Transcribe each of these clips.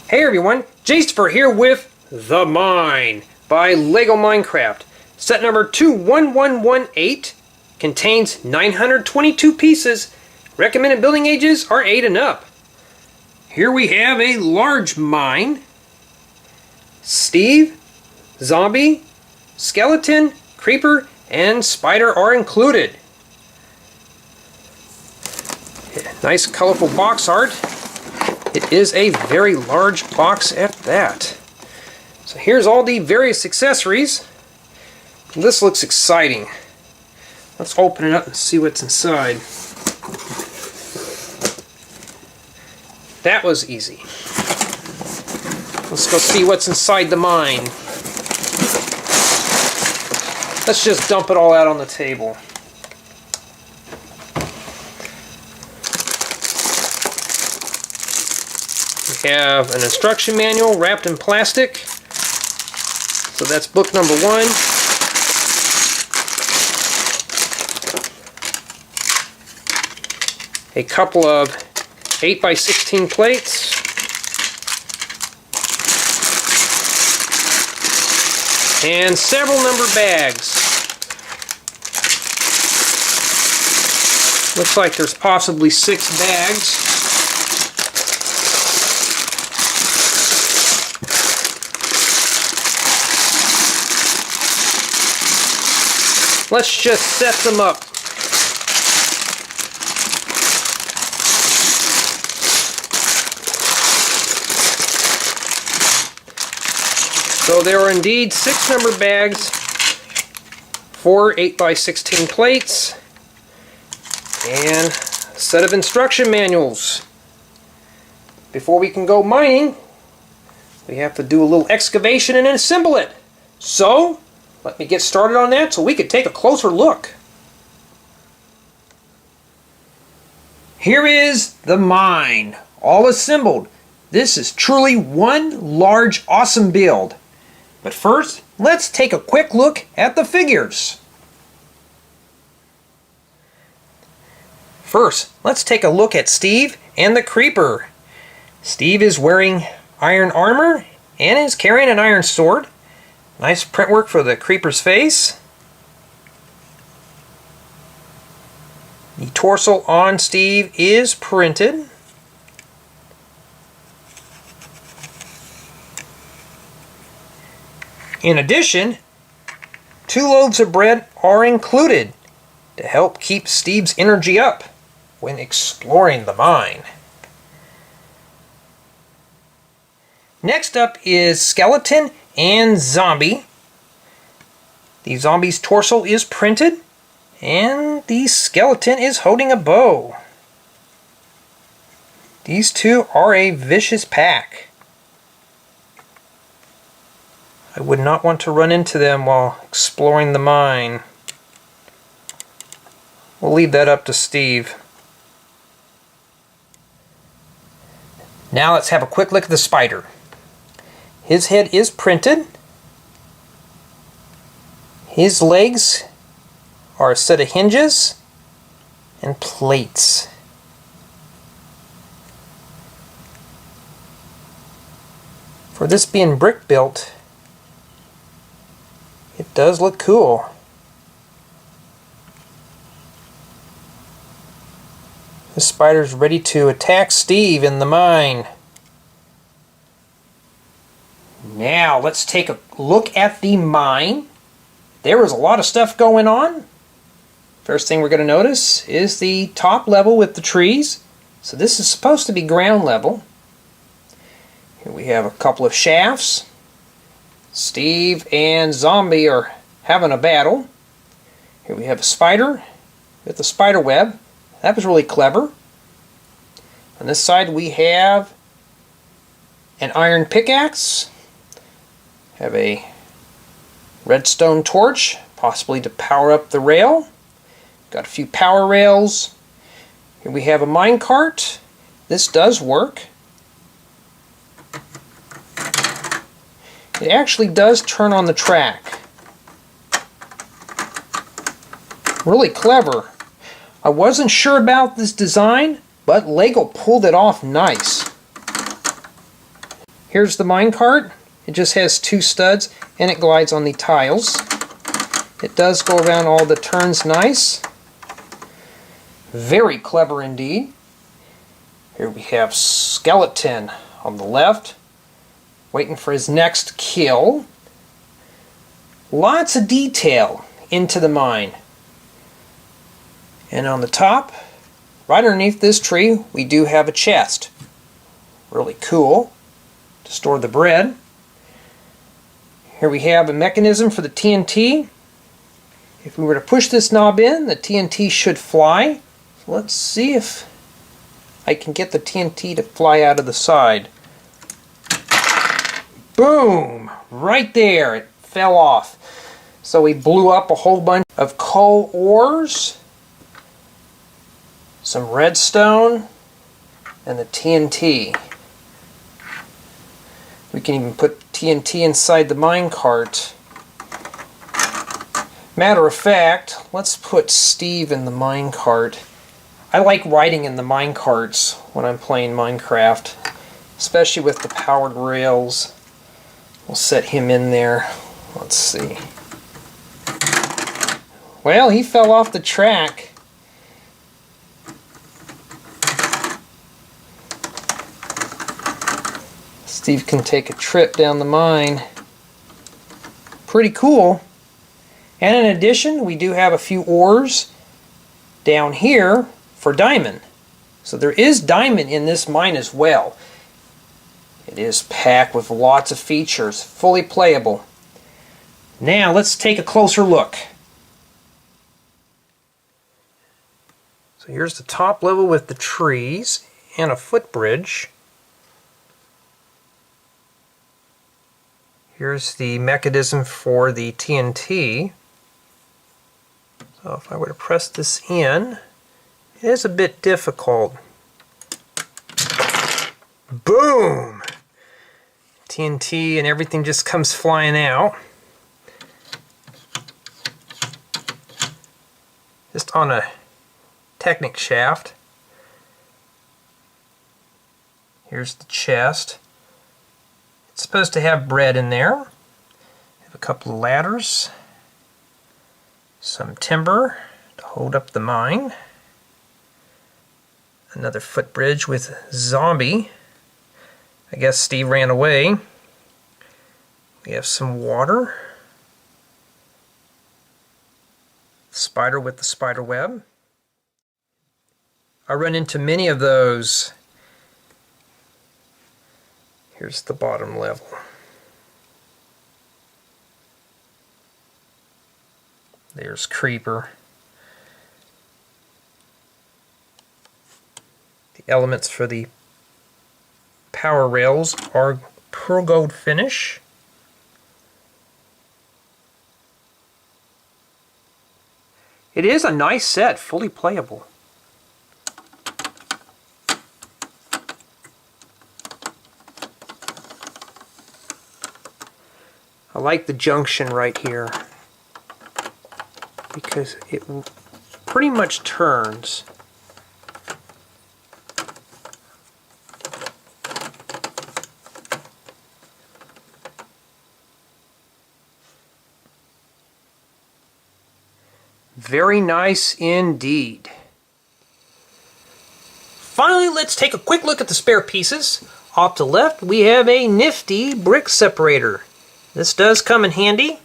Hey everyone, Jace here with The Mine by LEGO Minecraft. Set number 21118 contains 922 pieces. Recommended building ages are 8 and up. Here we have a large mine. Steve, zombie, skeleton, creeper, and spider are included. Nice colorful box art. It is a very large box at that. So here's all the various accessories. This looks exciting. Let's open it up and see what's inside. That was easy. Let's go see what's inside the mine. Let's just dump it all out on the table. We have an instruction manual wrapped in plastic. So that's book number 1. A couple of 8x16 plates. And several number bags. Looks like there's possibly 6 bags. Let's just set them up. So there are indeed 6 number bags, 4 8x16 plates, and a set of instruction manuals. Before we can go mining, we have to do a little excavation and assemble it. So, let me get started on that so we can take a closer look. Here is the mine, all assembled. This is truly one large, awesome build. But first, let's take a quick look at the figures. First, let's take a look at Steve and the Creeper. Steve is wearing iron armor and is carrying an iron sword. Nice print work for the Creeper's face. The torso on Steve is printed. In addition, 2 loaves of bread are included to help keep Steve's energy up when exploring the mine. Next up is skeleton and zombie. The zombie's torso is printed and the skeleton is holding a bow. These two are a vicious pack. I would not want to run into them while exploring the mine. We'll leave that up to Steve. Now let's have a quick look at the spider. His head is printed. His legs are a set of hinges and plates. For this being brick built, it does look cool. The spider's ready to attack Steve in the mine. Now let's take a look at the mine. There is a lot of stuff going on. First thing we're going to notice is the top level with the trees. So this is supposed to be ground level. Here we have a couple of shafts. Steve and Zombie are having a battle. Here we have a spider with a spider web. That was really clever. On this side we have an iron pickaxe. Have a redstone torch, possibly to power up the rail. Got a few power rails. Here we have a minecart. This does work. It actually does turn on the track. Really clever. I wasn't sure about this design, but LEGO pulled it off nice. Here's the minecart. It just has 2 studs and it glides on the tiles. It does go around all the turns nice. Very clever indeed. Here we have Skeleton on the left, waiting for his next kill. Lots of detail into the mine. And on the top, right underneath this tree, we do have a chest. Really cool to store the bread. Here we have a mechanism for the TNT. If we were to push this knob in, the TNT should fly. So let's see if I can get the TNT to fly out of the side. Boom! Right there, it fell off. So we blew up a whole bunch of coal ores, some redstone, and the TNT. We can even put TNT inside the minecart. Matter of fact, let's put Steve in the minecart. I like riding in the minecarts when I'm playing Minecraft, especially with the powered rails. We'll set him in there. Let's see. Well, he fell off the track. Steve can take a trip down the mine. Pretty cool. And in addition, we do have a few ores down here for diamond. So there is diamond in this mine as well. It is packed with lots of features, fully playable. Now let's take a closer look. So here's the top level with the trees and a footbridge. Here's the mechanism for the TNT. So if I were to press this in, it is a bit difficult. Boom! TNT and everything just comes flying out. Just on a Technic shaft. Here's the chest. It's supposed to have bread in there. Have a couple of ladders. Some timber to hold up the mine. Another footbridge with zombie. I guess Steve ran away. We have some water. Spider with the spider web. I run into many of those. Here's the bottom level. There's Creeper. The elements for the power rails are pearl gold finish. It is a nice set, fully playable. I like the junction right here because it pretty much turns. Very nice indeed. Finally, let's take a quick look at the spare pieces. Off to the left, we have a nifty brick separator. This does come in handy.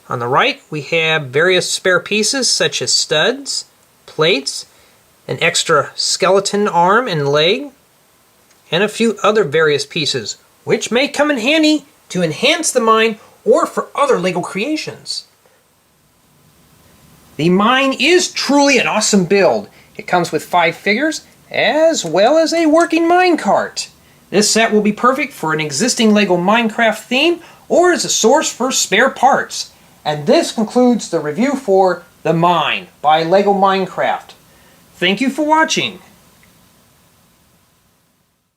On the right, we have various spare pieces such as studs, plates, an extra skeleton arm and leg, and a few other various pieces, which may come in handy to enhance the mine or for other LEGO creations. The mine is truly an awesome build. It comes with 5 figures as well as a working minecart. This set will be perfect for an existing LEGO Minecraft theme or as a source for spare parts. And this concludes the review for The Mine by LEGO Minecraft. Thank you for watching.